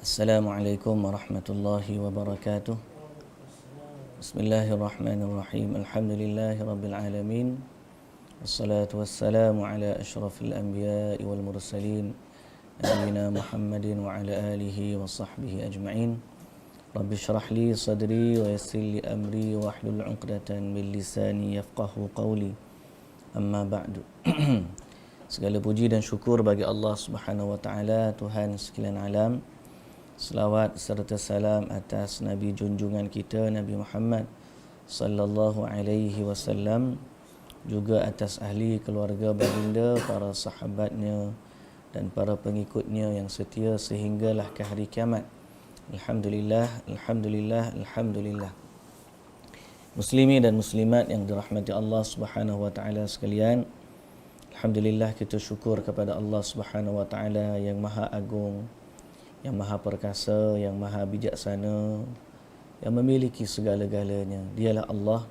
Assalamualaikum warahmatullahi wabarakatuh. Bismillahirrahmanirrahim. Alhamdulillahi rabbil alamin. Wassalatu wassalamu ala asyrafil anbiya'i wal mursalin Nabiina Muhammadin wa ala alihi wa sahbihi ajma'in. Rabbi syrah li sadri wa yassir li amri wa hlul 'uqdatan min lisani yafqahu qawli. Amma ba'du. Segala puji dan syukur bagi Allah Subhanahu wa taala, Tuhan sekalian alam. Selawat serta salam atas Nabi junjungan kita Nabi Muhammad sallallahu alaihi wasallam, juga atas ahli keluarga baginda, para sahabatnya dan para pengikutnya yang setia sehinggalah ke hari kiamat. Alhamdulillah, alhamdulillah, alhamdulillah. Muslimin dan muslimat yang dirahmati Allah Subhanahu wa taala sekalian, alhamdulillah kita syukur kepada Allah Subhanahu wa taala yang Maha Agung, yang Maha Perkasa, yang Maha Bijaksana, yang memiliki segala-galanya. Dialah Allah,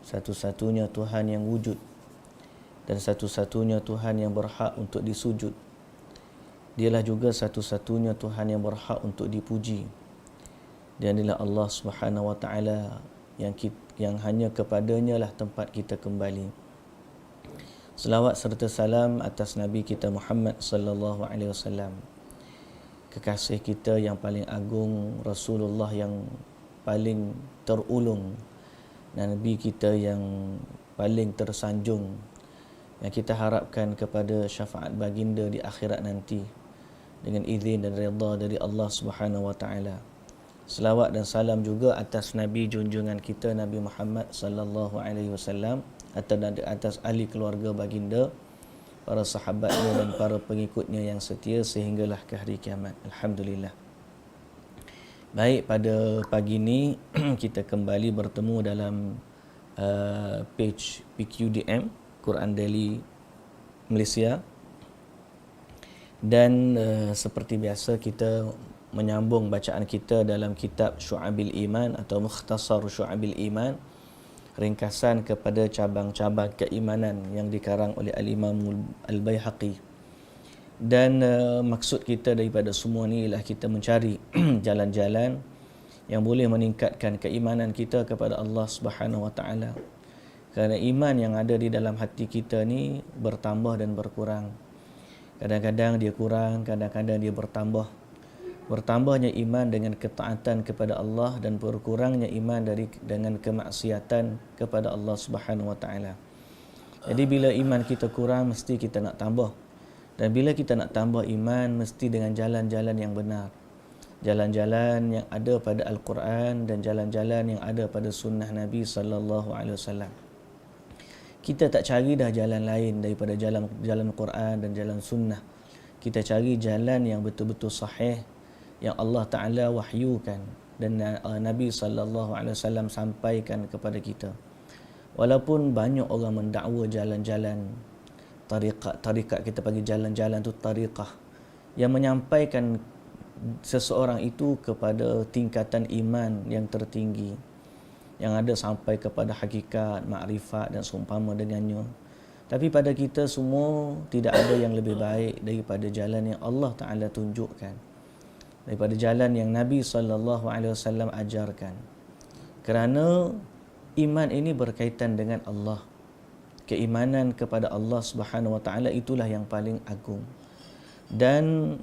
satu-satunya Tuhan yang wujud dan satu-satunya Tuhan yang berhak untuk disujud. Dialah juga satu-satunya Tuhan yang berhak untuk dipuji. Dan dialah Allah Subhanahu wa taala yang hanya kepadanya lah tempat kita kembali. Selawat serta salam atas Nabi kita Muhammad sallallahu alaihi wasallam, kekasih kita yang paling agung, Rasulullah yang paling terulung, dan Nabi kita yang paling tersanjung, yang kita harapkan kepada syafaat baginda di akhirat nanti dengan izin dan redha dari Allah Subhanahu wa taala. Selawat dan salam juga atas Nabi junjungan kita Nabi Muhammad sallallahu alaihi wasallam, atas ahli keluarga baginda, para sahabatnya dan para pengikutnya yang setia sehinggalah ke hari kiamat. Alhamdulillah. Baik, pada pagi ini kita kembali bertemu dalam page PQDM Quran Daily Malaysia, dan seperti biasa kita menyambung bacaan kita dalam kitab Syu'abil Iman atau Mukhtasar Syu'abil Iman, ringkasan kepada cabang-cabang keimanan yang dikarang oleh Al-Imam Al-Baihaqi. Dan maksud kita daripada semua ni ialah kita mencari jalan-jalan yang boleh meningkatkan keimanan kita kepada Allah Subhanahu wa taala. Kerana iman yang ada di dalam hati kita ni bertambah dan berkurang. Kadang-kadang dia kurang, kadang-kadang dia bertambah. Bertambahnya iman dengan ketaatan kepada Allah dan berkurangnya iman dengan kemaksiatan kepada Allah Subhanahu wa taala. Jadi bila iman kita kurang, mesti kita nak tambah. Dan bila kita nak tambah iman, mesti dengan jalan-jalan yang benar. Jalan-jalan yang ada pada Al-Quran dan jalan-jalan yang ada pada sunnah Nabi sallallahu alaihi wasallam. Kita tak cari dah jalan lain daripada jalan Quran dan jalan sunnah. Kita cari jalan yang betul-betul sahih, yang Allah Ta'ala wahyukan dan Nabi sallallahu alaihi wasallam sampaikan kepada kita. Walaupun banyak orang mendakwa jalan-jalan tariqat, kita panggil jalan-jalan tu tariqah, yang menyampaikan seseorang itu kepada tingkatan iman yang tertinggi, yang ada sampai kepada hakikat, makrifat dan seumpama dengannya. Tapi pada kita semua tidak ada yang lebih baik daripada jalan yang Allah Ta'ala tunjukkan, daripada jalan yang Nabi sallallahu alaihi wasallam ajarkan. Kerana iman ini berkaitan dengan Allah. Keimanan kepada Allah Subhanahu wa taala itulah yang paling agung. Dan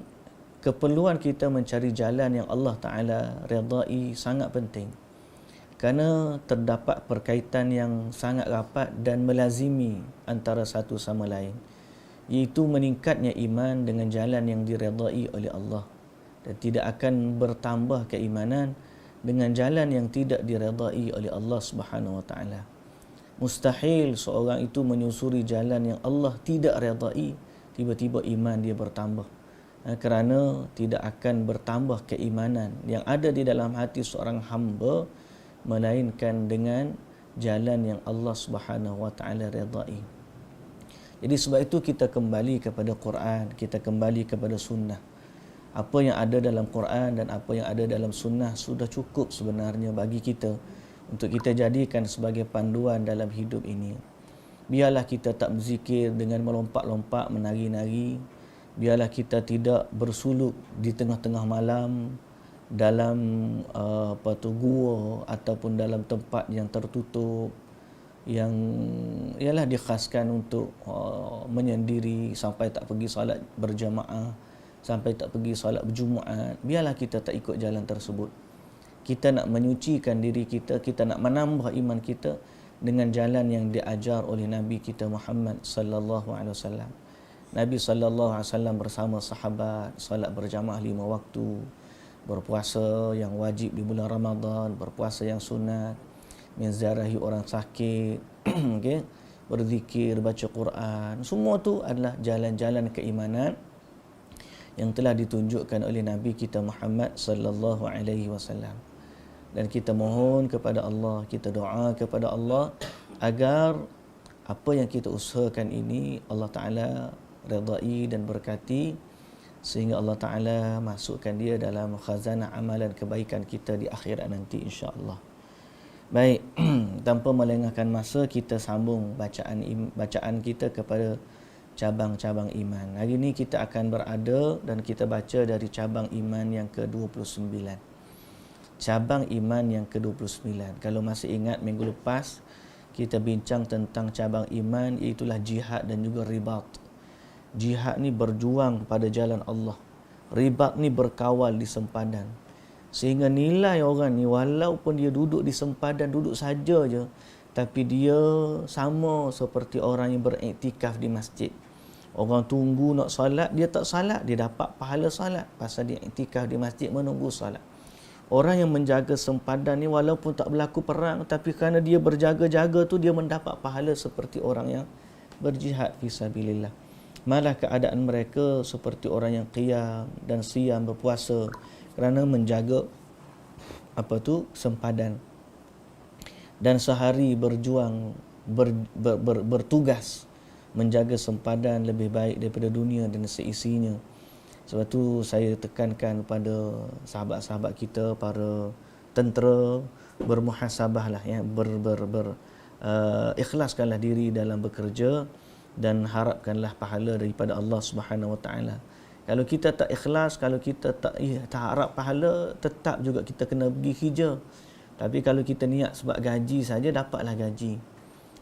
keperluan kita mencari jalan yang Allah Taala redai sangat penting. Kerana terdapat perkaitan yang sangat rapat dan melazimi antara satu sama lain, iaitu meningkatnya iman dengan jalan yang diredai oleh Allah. Dan tidak akan bertambah keimanan dengan jalan yang tidak diredai oleh Allah Subhanahu wa taala. Mustahil seorang itu menyusuri jalan yang Allah tidak redai, tiba-tiba iman dia bertambah. Kerana tidak akan bertambah keimanan yang ada di dalam hati seorang hamba melainkan dengan jalan yang Allah Subhanahu wa taala redai. Jadi sebab itu kita kembali kepada Quran, kita kembali kepada sunnah. Apa yang ada dalam Quran dan apa yang ada dalam sunnah sudah cukup sebenarnya bagi kita untuk kita jadikan sebagai panduan dalam hidup ini. Biarlah kita tak berzikir dengan melompat-lompat, menari-nari. Biarlah kita tidak bersuluk di tengah-tengah malam dalam gua ataupun dalam tempat yang tertutup yang ialah dikhaskan untuk menyendiri, sampai tak pergi solat berjamaah, sampai tak pergi solat berjumaat. Biarlah kita tak ikut jalan tersebut. Kita nak menyucikan diri kita, kita nak menambah iman kita dengan jalan yang diajar oleh Nabi kita Muhammad sallallahu alaihi wasallam. Nabi sallallahu alaihi wasallam bersama sahabat salat berjamaah 5 waktu, berpuasa yang wajib di bulan Ramadan, berpuasa yang sunat, menziarahi orang sakit, okey, berzikir, baca Quran. Semua tu adalah jalan-jalan keimanan yang telah ditunjukkan oleh Nabi kita Muhammad sallallahu alaihi wasallam. Dan kita mohon kepada Allah, kita doa kepada Allah agar apa yang kita usahakan ini Allah Ta'ala redai dan berkati, sehingga Allah Ta'ala masukkan dia dalam khazanah amalan kebaikan kita di akhirat nanti, insya-Allah. Baik, tanpa melengahkan masa, kita sambung bacaan kita kepada cabang-cabang iman. Hari ini kita akan berada dan kita baca dari cabang iman yang ke-29. Cabang iman yang ke-29. Kalau masih ingat minggu lepas kita bincang tentang cabang iman, iaitulah jihad dan juga ribat. Jihad ni berjuang pada jalan Allah. Ribat ni berkawal di sempadan. Sehingga nilai orang ni walaupun dia duduk di sempadan, duduk saja je, tapi dia sama seperti orang yang beriktikaf di masjid. Orang tunggu nak solat, dia tak solat, dia dapat pahala solat pasal dia iktikaf di masjid menunggu solat. Orang yang menjaga sempadan ni walaupun tak berlaku perang, tapi kerana dia berjaga-jaga tu, dia mendapat pahala seperti orang yang berjihad fisabilillah. Malah keadaan mereka seperti orang yang qiyam dan siyam, berpuasa kerana menjaga sempadan. Dan sehari berjuang, bertugas menjaga sempadan lebih baik daripada dunia dan seisinya. Sebab tu saya tekankan pada sahabat-sahabat kita, para tentera, bermuhasabahlah, ya, ikhlaskanlah diri dalam bekerja dan harapkanlah pahala daripada Allah Subhanahu Wa Taala. Kalau kita tak ikhlas, kalau kita tak harap pahala, tetap juga kita kena pergi hijrah. Tapi kalau kita niat sebab gaji saja, dapatlah gaji.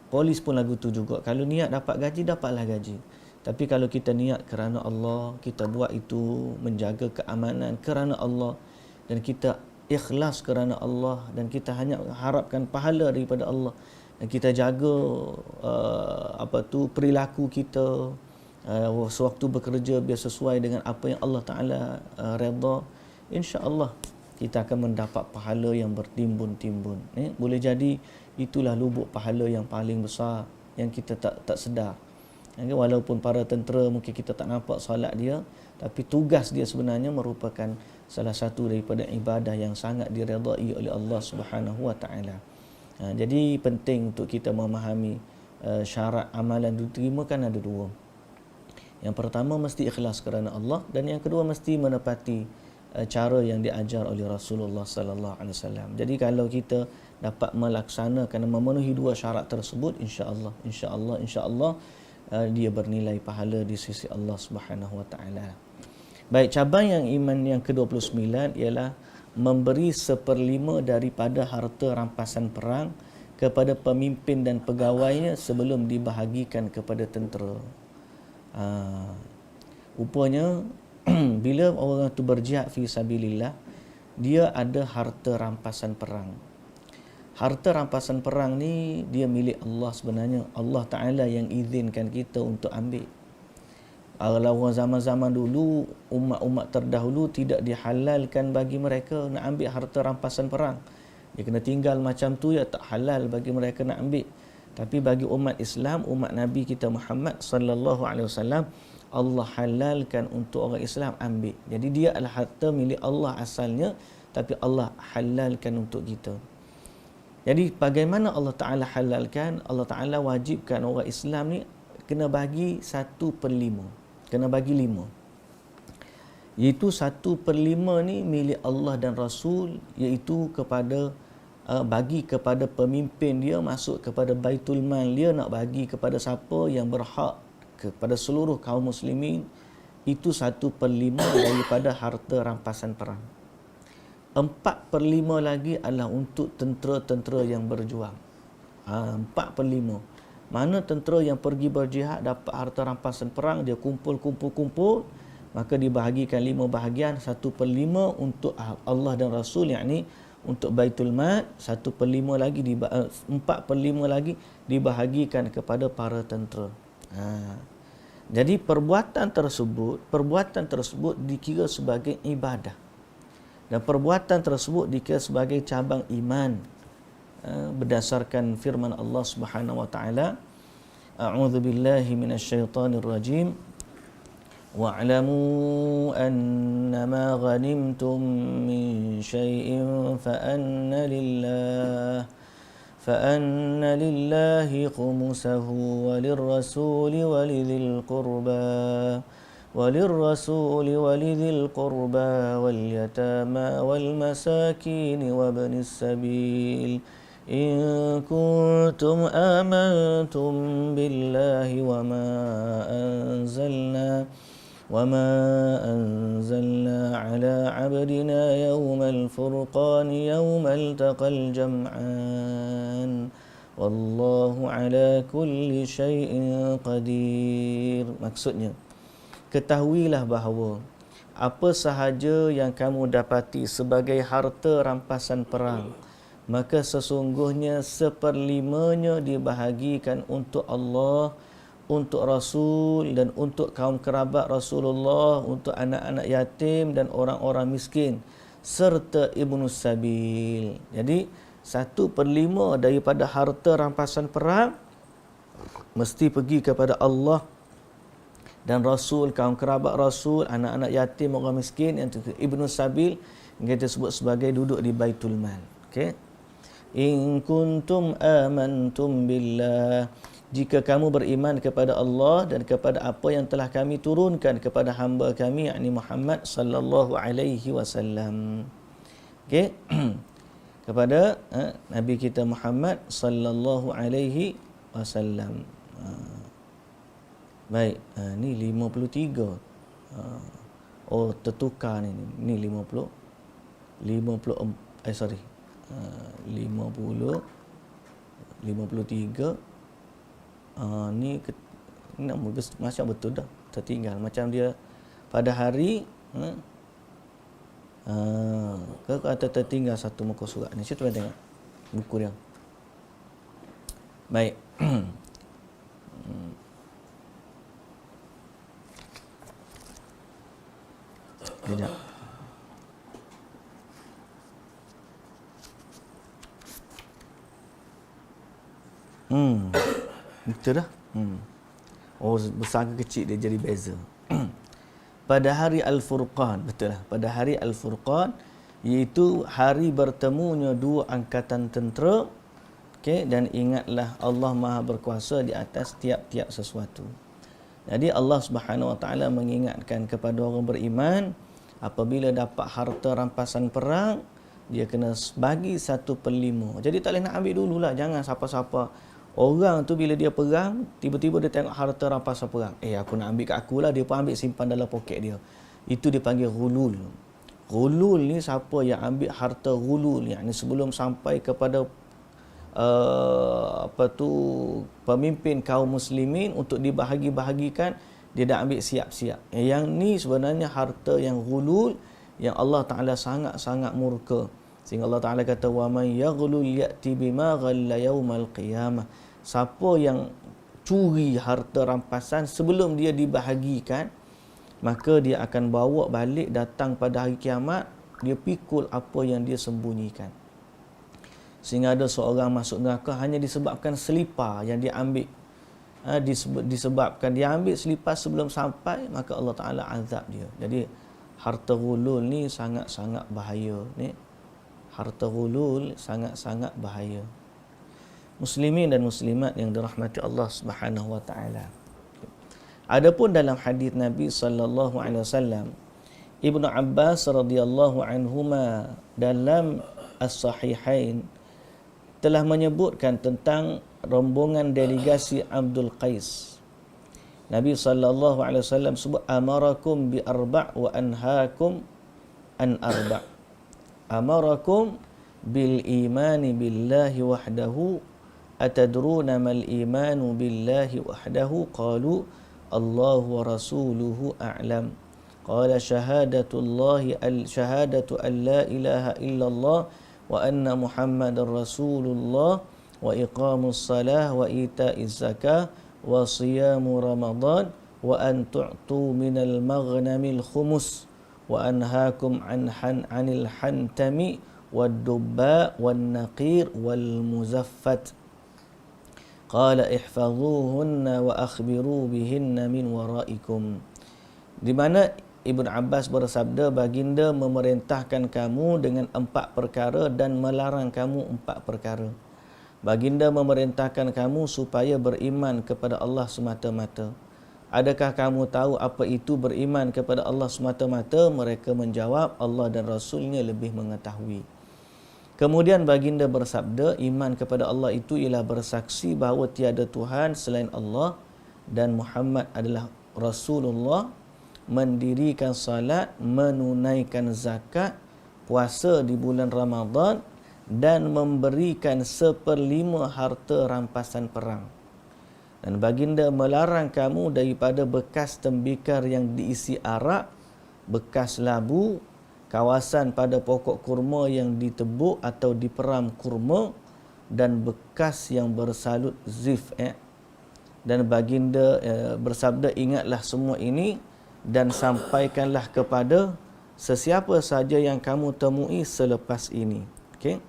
Polis pun lagu tu juga. Kalau niat dapat gaji, dapatlah gaji. Tapi kalau kita niat kerana Allah, kita buat itu menjaga keamanan kerana Allah, dan kita ikhlas kerana Allah, dan kita hanya harapkan pahala daripada Allah, dan kita jaga perilaku kita sewaktu bekerja biar sesuai dengan apa yang Allah Ta'ala redha, insya-Allah kita akan mendapat pahala yang bertimbun-timbun. Boleh jadi itulah lubuk pahala yang paling besar yang kita tak sedar. Walaupun para tentera mungkin kita tak nampak solat dia, tapi tugas dia sebenarnya merupakan salah satu daripada ibadah yang sangat diredai oleh Allah Subhanahu Wa Taala. Jadi penting untuk kita memahami syarat amalan diterima kan ada dua. Yang pertama mesti ikhlas kerana Allah, dan yang kedua mesti menepati cara yang diajar oleh Rasulullah sallallahu alaihi wasallam. Jadi kalau kita dapat melaksanakan dan memenuhi dua syarat tersebut, insya-Allah dia bernilai pahala di sisi Allah Subhanahu Wa Taala. Baik, cabang yang iman yang ke-29 ialah memberi 1/5 daripada harta rampasan perang kepada pemimpin dan pegawainya sebelum dibahagikan kepada tentera. Rupanya bila orang tu berjihad fi sabilillah, dia ada harta rampasan perang. Harta rampasan perang ni dia milik Allah sebenarnya. Allah Ta'ala yang izinkan kita untuk ambil. Kalau zaman-zaman dulu, umat-umat terdahulu tidak dihalalkan bagi mereka nak ambil harta rampasan perang. Dia kena tinggal macam tu, ya tak halal bagi mereka nak ambil. Tapi bagi umat Islam, umat Nabi kita Muhammad sallallahu alaihi wasallam, Allah halalkan untuk orang Islam ambil. Jadi dia adalah harta milik Allah asalnya, tapi Allah halalkan untuk kita. Jadi bagaimana Allah Ta'ala halalkan? Allah Ta'ala wajibkan orang Islam ni kena bagi 1/5. Kena bagi 5. Iaitu 1/5 ni milik Allah dan Rasul, iaitu kepada bagi kepada pemimpin dia, masuk kepada Baitul Mal dia, nak bagi kepada siapa yang berhak, kepada seluruh kaum muslimin itu 1/5 daripada harta rampasan perang. 4/5 lagi adalah untuk tentera-tentera yang berjuang. 4/5. Mana tentera yang pergi berjihad dapat harta rampasan perang, dia kumpul, maka dibahagikan 5 bahagian, 1/5 untuk Allah dan Rasul, yakni untuk Baitul Mal, 1/5 lagi 4/5 lagi dibahagikan kepada para tentera. Jadi perbuatan tersebut dikira sebagai ibadah. Dan perbuatan tersebut dikira sebagai cabang iman. Berdasarkan firman Allah Subhanahu wa taala, A'udzu billahi minasyaitonir rajim. Wa'lamu annama ghanimtum min syai'in فأن لله خمسه وللرسول ولذي القربى واليتامى والمساكين وابن السبيل إن كنتم آمنتم بالله وما أنزلنا على عبدنا يوم الفرقان يوم التقى الجمعان والله على كل شيء قدير. Maksudnya, ketahuilah bahawa apa sahaja yang kamu dapati sebagai harta rampasan perang, maka sesungguhnya 1/5 dibahagikan untuk Allah, untuk Rasul dan untuk kaum kerabat Rasulullah, untuk anak-anak yatim dan orang-orang miskin serta Ibnu Sabil. Jadi 1/5 daripada harta rampasan perang mesti pergi kepada Allah dan Rasul, kaum kerabat Rasul, anak-anak yatim, orang miskin, yang Ibnu Sabil yang kita sebut sebagai duduk di Baitul Mal. Okey. In kuntum amantum billah, jika kamu beriman kepada Allah dan kepada apa yang telah kami turunkan kepada hamba kami, yakni Muhammad sallallahu alaihi wasallam. Okey. Kepada Nabi kita Muhammad sallallahu alaihi wasallam. Baik, ni 53. Oh, tertukar ni. Ni 50. 53. Ni macam betul dah, tertinggal macam dia pada hari ke kata tertinggal satu muka surat ni. Cuba tengok buku dia. Baik. Sekejap. Betul dah. Oh, besar ke kecil dia jadi beza. Pada hari Al-Furqan, betul lah. Pada hari Al-Furqan, iaitu hari bertemunya dua angkatan tentera. Okey, dan ingatlah Allah Maha berkuasa di atas tiap-tiap sesuatu. Jadi Allah Subhanahu wa taala mengingatkan kepada orang beriman, apabila dapat harta rampasan perang, dia kena bagi 1/5. Jadi tak boleh nak ambil dululah, jangan siapa-siapa. Orang tu bila dia perang, tiba-tiba dia tengok harta rampasan perang. Aku nak ambil kat aku lah, dia pun ambil simpan dalam poket dia. Itu dipanggil ghulul. Ghulul ni siapa yang ambil harta ghulul, yakni sebelum sampai kepada pemimpin kaum muslimin untuk dibahagi-bahagikan, dia dah ambil siap-siap. Yang ni sebenarnya harta yang ghulul, yang Allah Ta'ala sangat-sangat murka. Sehingga Allah Ta'ala kata, وَمَنْ يَغْلُلْ يَأْتِ بِمَا غَلَّ يَوْمَ الْقِيَامَةِ. Siapa yang curi harta rampasan sebelum dia dibahagikan, maka dia akan bawa balik, datang pada hari kiamat, dia pikul apa yang dia sembunyikan. Sehingga ada seorang masuk neraka hanya disebabkan selipar yang dia ambil. Disebabkan dia ambil selipar sebelum sampai, maka Allah Ta'ala azab dia. Jadi harta ghulul ni sangat-sangat bahaya ni. Harta ghulul sangat-sangat bahaya. Muslimin dan muslimat yang dirahmati Allah Subhanahu wa taala. Adapun dalam hadis Nabi sallallahu alaihi wasallam, Ibnu Abbas radhiyallahu anhuma dalam As-Sahihain telah menyebutkan tentang rombongan delegasi Abdul Qais Nabi sallallahu alaihi wasallam sebut amarakum bi arba' wa anhaakum an arba'. Amarakum bil imani billahi wahdahu atadruna mal imanu billahi wahdahu qalu Allah wa rasuluhu a'lam. Qala syahadatu an la ilaha illallah wa anna muhammadar rasulullah wa iqamus salah wa ita'iz zakah wa siyamu ramadan wa an tu'tu minal maghnamil khumus wa anhaakum anil hantami wad dubba wan naqir wal muzaffat. Qala ihfazuhunna wa akhbiru bihinna min waraikum. Di mana Ibn Abbas bersabda, baginda memerintahkan kamu dengan 4 perkara dan melarang kamu 4 perkara. Baginda memerintahkan kamu supaya beriman kepada Allah semata-mata. Adakah kamu tahu apa itu beriman kepada Allah semata-mata? Mereka menjawab, Allah dan Rasulnya lebih mengetahui. Kemudian baginda bersabda, iman kepada Allah itu ialah bersaksi bahawa tiada Tuhan selain Allah dan Muhammad adalah Rasulullah, mendirikan salat, menunaikan zakat, puasa di bulan Ramadan dan memberikan 1/5 harta rampasan perang. Dan baginda melarang kamu daripada bekas tembikar yang diisi arak, bekas labu, kawasan pada pokok kurma yang ditebuk atau diperam kurma dan bekas yang bersalut zif. Dan baginda bersabda, ingatlah semua ini dan sampaikanlah kepada sesiapa sahaja yang kamu temui selepas ini. Okey.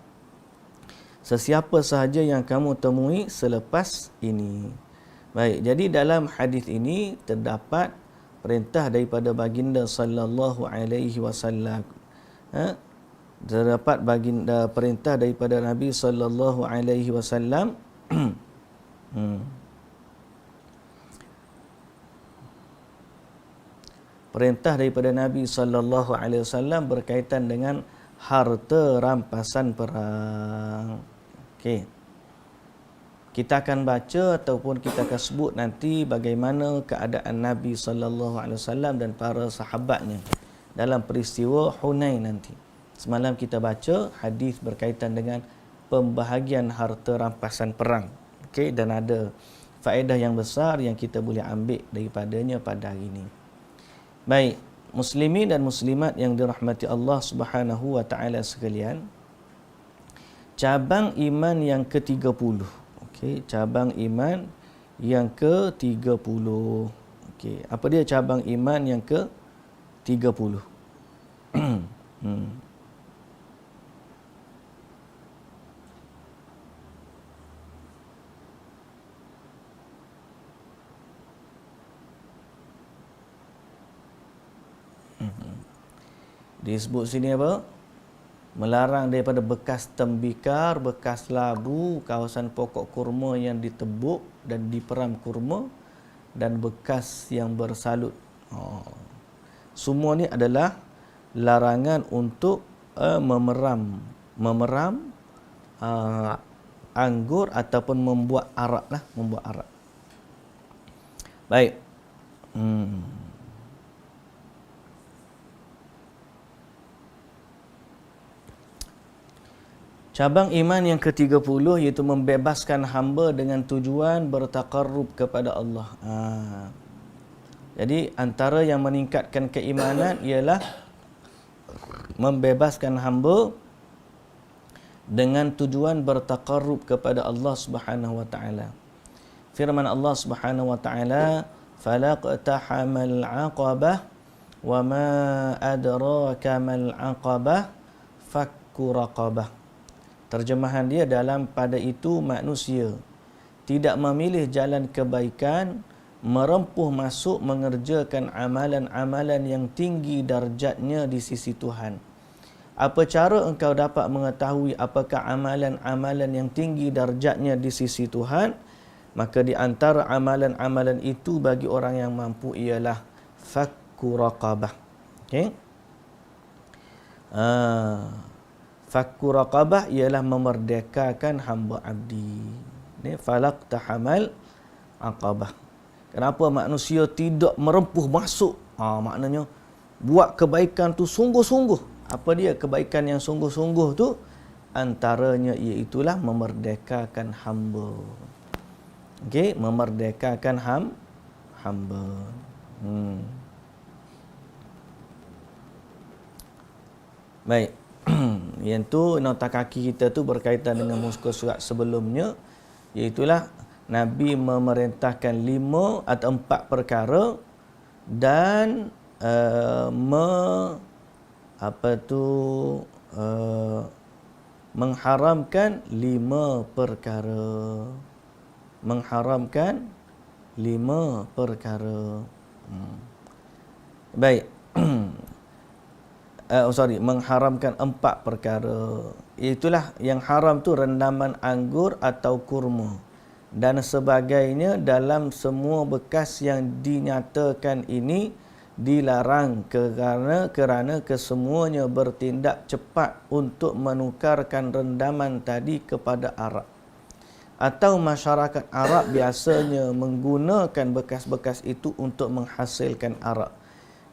Sesiapa sahaja yang kamu temui selepas ini. Baik, jadi dalam hadis ini terdapat perintah daripada baginda sallallahu alaihi wasallam. Terdapat baginda perintah daripada Nabi sallallahu alaihi wasallam. Perintah daripada Nabi sallallahu alaihi wasallam berkaitan dengan harta rampasan perang. Okey. Kita akan baca ataupun kita akan sebut nanti bagaimana keadaan Nabi sallallahu alaihi wasallam dan para sahabatnya dalam peristiwa Hunain nanti. Semalam kita baca hadis berkaitan dengan pembahagian harta rampasan perang. Okey, dan ada faedah yang besar yang kita boleh ambil daripadanya pada hari ini. Baik, muslimin dan muslimat yang dirahmati Allah Subhanahu wa taala sekalian. Cabang iman yang ke-30. Okey, cabang iman yang ke-30. Okey, apa dia cabang iman yang ke-30? Disebut sini apa? Melarang daripada bekas tembikar, bekas labu, kawasan pokok kurma yang ditebuk dan diperam kurma dan bekas yang bersalut. Semua ni adalah larangan untuk memeram anggur ataupun membuat arak lah, membuat arak. Baik. Cabang iman yang ke-30 iaitu membebaskan hamba dengan tujuan bertaqarrub kepada Allah. Jadi antara yang meningkatkan keimanan ialah membebaskan hamba dengan tujuan bertaqarrub kepada Allah Subhanahu wa taala. Firman Allah Subhanahu wa taala, "Falaqtahamal 'aqabah wa ma adraka mal 'aqabah fakku raqabah." Terjemahan dia dalam pada itu manusia tidak memilih jalan kebaikan, merempuh masuk mengerjakan amalan-amalan yang tinggi darjatnya di sisi Tuhan. Apa cara engkau dapat mengetahui apakah amalan-amalan yang tinggi darjatnya di sisi Tuhan? Maka di antara amalan-amalan itu bagi orang yang mampu ialah fakku raqabah. Okey? Fakku raqabah ialah memerdekakan hamba abdi. Ni falaqtahamal aqabah. Kenapa manusia tidak merempuh masuk? Maknanya buat kebaikan tu sungguh-sungguh. Apa dia kebaikan yang sungguh-sungguh tu? Antaranya iaitulah memerdekakan hamba. Okey, memerdekakan hamba. Baik. Yang tu nota kaki kita tu berkaitan dengan muka surat sebelumnya, iaitulah Nabi memerintahkan 5 atau 4 perkara dan mengharamkan 5 perkara. Mengharamkan 5 perkara. Baik. Mengharamkan 4 perkara. Itulah yang haram tu rendaman anggur atau kurma dan sebagainya dalam semua bekas yang dinyatakan ini dilarang kerana kesemuanya bertindak cepat untuk menukarkan rendaman tadi kepada arak. Atau masyarakat Arab biasanya menggunakan bekas-bekas itu untuk menghasilkan arak.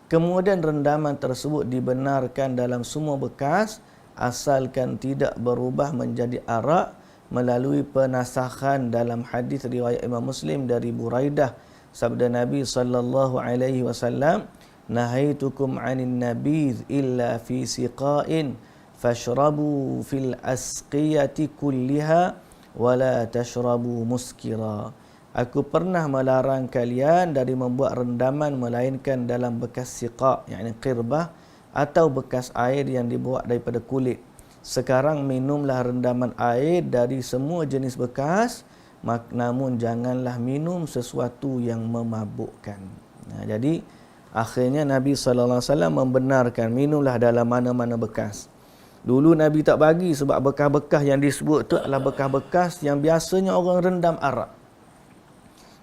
Kemudian rendaman tersebut dibenarkan dalam semua bekas asalkan tidak berubah menjadi arak melalui penasakhan dalam hadis riwayat Imam Muslim dari Buraidah, sabda Nabi sallallahu alaihi wasallam, "Nahaitukum 'anil nabiz illa fi siqa'in fashrabu fil asqiyati kulliha wa la tashrabu muskira." Aku pernah melarang kalian dari membuat rendaman melainkan dalam bekas siqa', yakni qirbah, atau bekas air yang dibuat daripada kulit. Sekarang minumlah rendaman air dari semua jenis bekas, namun janganlah minum sesuatu yang memabukkan. Jadi akhirnya Nabi SAW membenarkan minumlah dalam mana-mana bekas. Dulu Nabi tak bagi sebab bekas-bekas yang disebut tu adalah bekas-bekas yang biasanya orang rendam arak.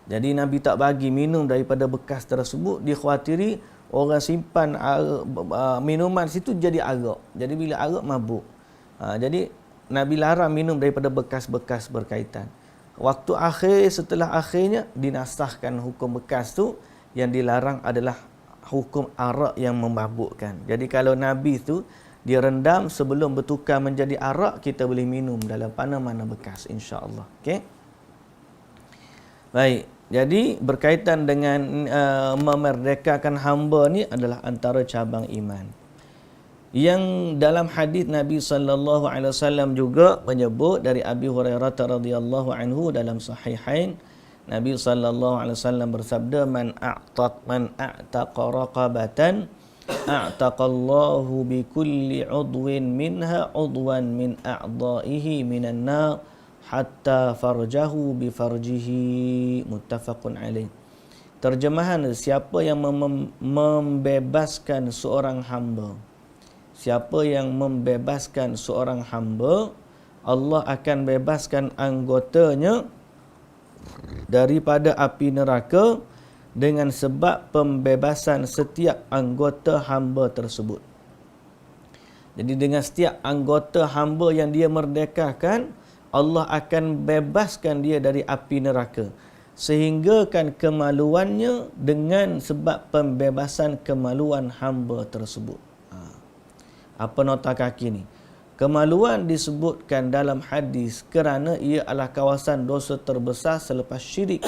Jadi Nabi tak bagi minum daripada bekas tersebut, dikhawatiri orang simpan minuman situ jadi arak. Jadi bila arak mabuk. Jadi Nabi larang minum daripada bekas-bekas berkaitan. Waktu akhir, setelah akhirnya dinasahkan hukum bekas tu, yang dilarang adalah hukum arak yang memabukkan. Jadi kalau Nabi tu dia rendam sebelum bertukar menjadi arak, kita boleh minum dalam mana-mana bekas, insya-Allah. Okey. Baik. Jadi berkaitan dengan memerdekakan hamba ni adalah antara cabang iman. Yang dalam hadis Nabi sallallahu alaihi wasallam juga menyebut dari Abi Hurairah radhiyallahu anhu dalam sahihain, Nabi sallallahu alaihi wasallam bersabda, man a'taqa raqabatan a'taqallahu bi kulli 'udwin minha 'udwan min a'dha'ihi minan nar hatta farjahu bi farjihi, muttafaqun alaih. Terjemahan, siapa yang membebaskan seorang hamba, siapa yang membebaskan seorang hamba, Allah akan bebaskan anggotanya daripada api neraka dengan sebab pembebasan setiap anggota hamba tersebut. Jadi dengan setiap anggota hamba yang dia merdekakan, Allah akan bebaskan dia dari api neraka. Sehingga kan kemaluannya dengan sebab pembebasan kemaluan hamba tersebut. Apa nota kaki ni? Kemaluan disebutkan dalam hadis kerana ia adalah kawasan dosa terbesar selepas syirik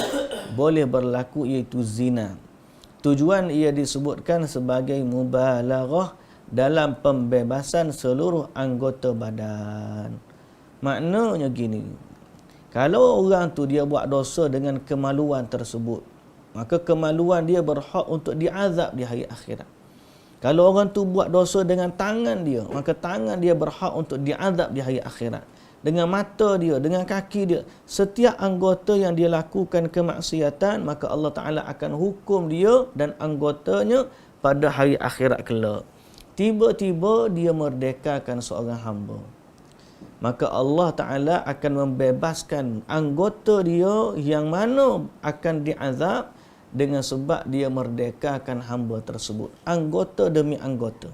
boleh berlaku, iaitu zina. Tujuan ia disebutkan sebagai mubalaghah dalam pembebasan seluruh anggota badan. Maknanya gini, kalau orang tu dia buat dosa dengan kemaluan tersebut, maka kemaluan dia berhak untuk diazab di hari akhirat. Kalau orang tu buat dosa dengan tangan dia, maka tangan dia berhak untuk diazab di hari akhirat. Dengan mata dia, dengan kaki dia, setiap anggota yang dia lakukan kemaksiatan, maka Allah Ta'ala akan hukum dia dan anggotanya pada hari akhirat kelak. Tiba-tiba dia merdekakan seorang hamba, maka Allah Ta'ala akan membebaskan anggota dia yang mana akan diazab dengan sebab dia merdekakan hamba tersebut. Anggota demi anggota.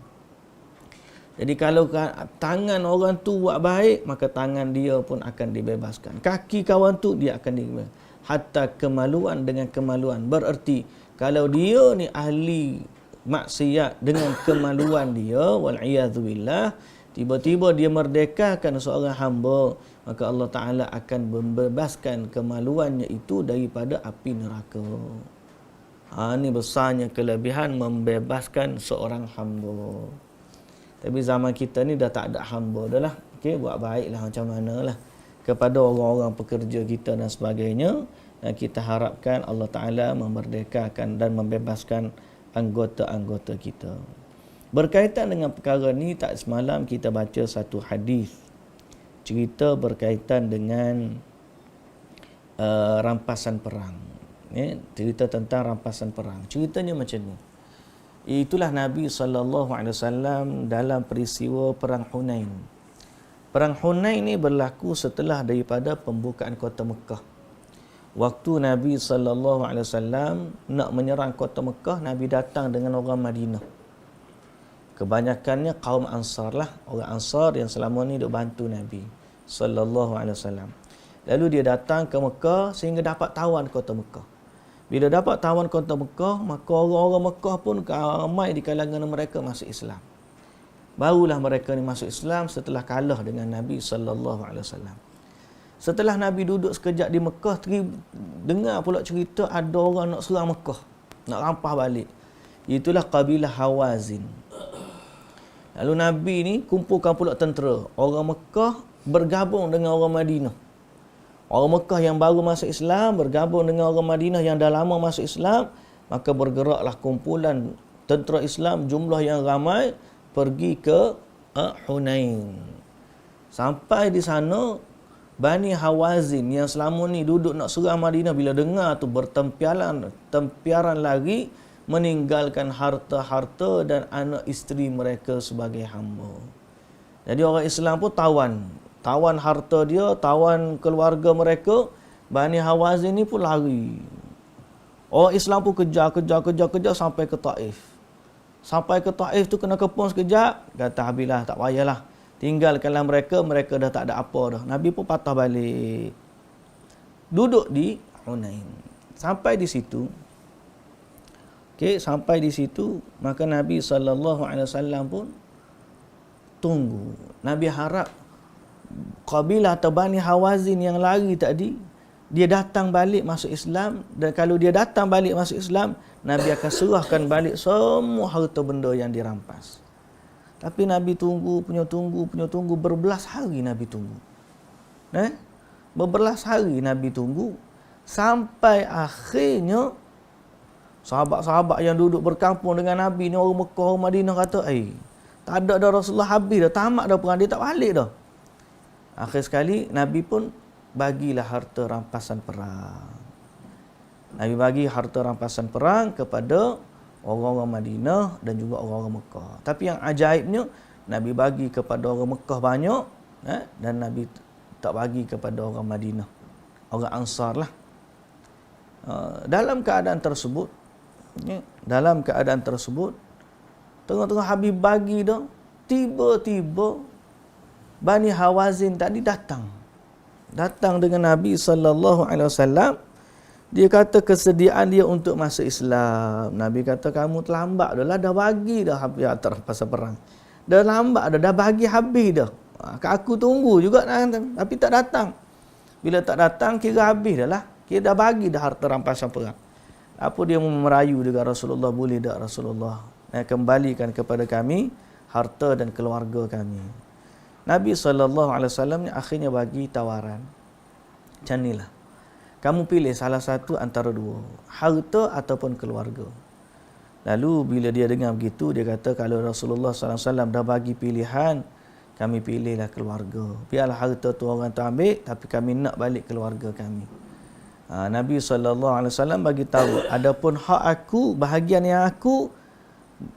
Jadi kalau tangan orang tu buat baik, maka tangan dia pun akan dibebaskan. Kaki kawan tu dia akan dibebaskan. hatta kemaluan dengan kemaluan. Bererti kalau dia ni ahli maksiat dengan kemaluan dia, wal'iyadzubillah, tiba-tiba dia merdekakan seorang hamba, maka Allah Ta'ala akan membebaskan kemaluannya itu daripada api neraka. Ini besarnya kelebihan membebaskan seorang hamba. Tapi zaman kita ni dah tak ada hamba dah lah. Okey, buat baiklah macam manalah kepada orang-orang pekerja kita dan sebagainya. Dan kita harapkan Allah Ta'ala memerdekakan dan membebaskan anggota-anggota kita. Berkaitan dengan perkara ni, tak semalam kita baca satu hadis cerita berkaitan dengan rampasan perang. Cerita tentang rampasan perang. Ceritanya macam ni. Itulah Nabi SAW dalam peristiwa perang Hunain. Perang Hunain ni berlaku setelah daripada pembukaan kota Mekah. Waktu Nabi SAW nak menyerang kota Mekah, Nabi datang dengan orang Madinah. Kebanyakannya kaum Ansar lah, orang Ansar yang selama ni duk bantu Nabi SAW. Lalu dia datang ke Mekah sehingga dapat tawan kota Mekah. Bila dapat tawan kota Mekah, maka orang-orang Mekah pun ramai di kalangan mereka masuk Islam. Barulah mereka ni masuk Islam setelah kalah dengan Nabi SAW. Setelah Nabi duduk sekejap di Mekah, dengar pula cerita ada orang nak serang Mekah, nak rampas balik. Itulah kabilah Hawazin. Lalu Nabi ni kumpulkan pula tentera. Orang Mekah bergabung dengan orang Madinah. Orang Mekah yang baru masuk Islam bergabung dengan orang Madinah yang dah lama masuk Islam, maka bergeraklah kumpulan tentera Islam jumlah yang ramai pergi ke Hunain. Sampai di sana, Bani Hawazin yang selama ni duduk nak serang Madinah, bila dengar tu tempiaran lagi, meninggalkan harta-harta dan anak isteri mereka sebagai hamba. Jadi orang Islam pun tawan harta dia, tawan keluarga mereka. Bani Hawazin ni pun lari. Orang Islam pun kejar sampai ke Taif. Sampai ke Taif tu kena kepung sekejap, kata habislah, tak payahlah, tinggalkanlah mereka dah tak ada apa dah. Nabi pun patah balik, duduk di Hunain. Sampai di situ, sampai di situ, maka Nabi SAW pun tunggu. Nabi harap kabilah atau Bani Hawazin yang lari tadi, dia datang balik masuk Islam. Dan kalau dia datang balik masuk Islam, Nabi akan serahkan balik semua harta benda yang dirampas. Tapi Nabi tunggu, berbelas hari Nabi tunggu. Berbelas hari Nabi tunggu, sampai akhirnya sahabat-sahabat yang duduk berkampung dengan Nabi ni, orang Mekah, orang Madinah, kata, tak ada dah, Rasulullah habis dah, tamat dah perang, dia tak balik dah. Akhir sekali Nabi pun bagilah harta rampasan perang. Nabi bagi harta rampasan perang kepada orang-orang Madinah dan juga orang-orang Mekah. Tapi yang ajaibnya, Nabi bagi kepada orang Mekah banyak, dan Nabi tak bagi kepada orang Madinah, orang Ansar lah. Dalam keadaan tersebut, tengah-tengah Habib bagi dah, tiba-tiba Bani Hawazin tadi datang dengan Nabi SAW. Dia kata kesediaan dia untuk masuk Islam. Nabi kata, kamu terlambat dah lah, dah bagi dah harta rampasan perang. Dah lambat dah bagi habis dah. Aku tunggu juga, tapi tak datang. Bila tak datang, kira habis dah lah. Kira dah bagi dah harta rampasan perang. Apa dia merayu dengan Rasulullah? Boleh tak Rasulullah kembalikan kepada kami harta dan keluarga kami? Nabi SAW ni akhirnya bagi tawaran. Macam inilah, kamu pilih salah satu antara dua, harta ataupun keluarga. Lalu bila dia dengar begitu, dia kata, kalau Rasulullah SAW dah bagi pilihan, kami pilihlah keluarga. Biarlah harta tu orang tu ambil, tapi kami nak balik keluarga kami. Nabi SAW bagi tahu, adapun hak aku,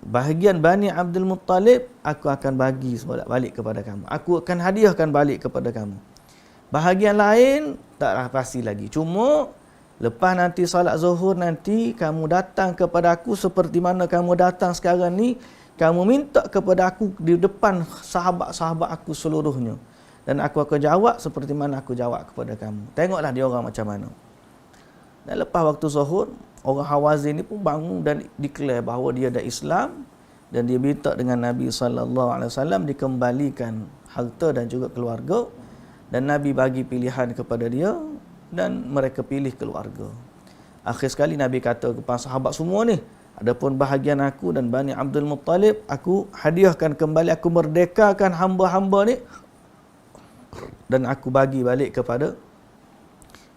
bahagian Bani Abdul Muttalib, aku akan bagi balik kepada kamu. Aku akan hadiahkan balik kepada kamu. Bahagian lain, taklah pasti lagi. Cuma, lepas nanti salat zuhur nanti, kamu datang kepada aku seperti mana kamu datang sekarang ni. Kamu minta kepada aku di depan sahabat-sahabat aku seluruhnya. Dan aku akan jawab seperti mana aku jawab kepada kamu. Tengoklah dia orang macam mana. Dan lepas waktu zuhur, orang Hawazin ni pun bangun dan declare bahawa dia dah Islam, dan dia minta dengan Nabi SAW dikembalikan harta dan juga keluarga, dan Nabi bagi pilihan kepada dia dan mereka pilih keluarga. Akhir sekali Nabi kata kepada sahabat semua ni, adapun bahagian aku dan Bani Abdul Muttalib, aku hadiahkan kembali, aku merdekakan hamba-hamba ni dan aku bagi balik kepada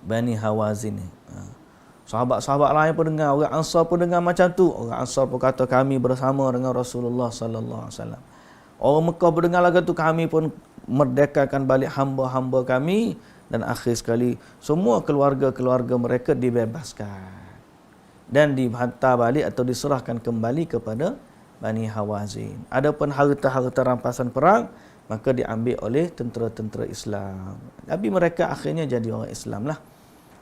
Bani Hawazin ni. Sahabat-sahabat lain pun dengar, orang Ansar pun dengar macam tu. Orang Ansar pun kata kami bersama dengan Rasulullah sallallahu alaihi wasallam. Orang Mekah pun dengar lagu tu, kami pun merdekakan balik hamba-hamba kami, dan akhir sekali semua keluarga-keluarga mereka dibebaskan dan dihantar balik atau diserahkan kembali kepada Bani Hawazin. Adapun harta-harta rampasan perang maka diambil oleh tentera-tentera Islam. Tapi mereka akhirnya jadi orang Islam lah.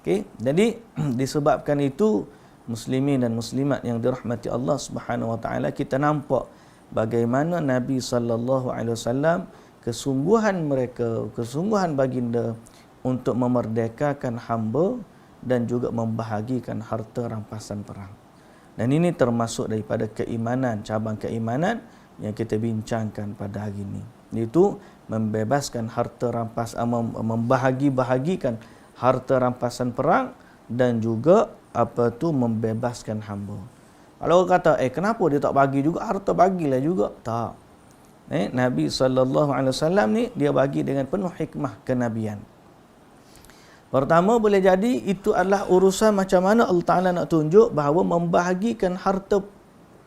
Okey, jadi disebabkan itu muslimin dan muslimat yang dirahmati Allah Subhanahu wa taala, kita nampak bagaimana Nabi sallallahu alaihi wasallam kesungguhan mereka, kesungguhan baginda untuk memerdekakan hamba dan juga membahagikan harta rampasan perang. Dan ini termasuk daripada keimanan, cabang keimanan yang kita bincangkan pada hari ini. Iaitu membebaskan harta rampas, membahagi-bahagikan harta rampasan perang dan juga membebaskan hamba. Kalau orang kata, kenapa dia tak bagi juga harta, bagilah juga. Tak. Nabi SAW ni dia bagi dengan penuh hikmah kenabian. Pertama, boleh jadi itu adalah urusan macam mana Allah Ta'ala nak tunjuk bahawa membahagikan harta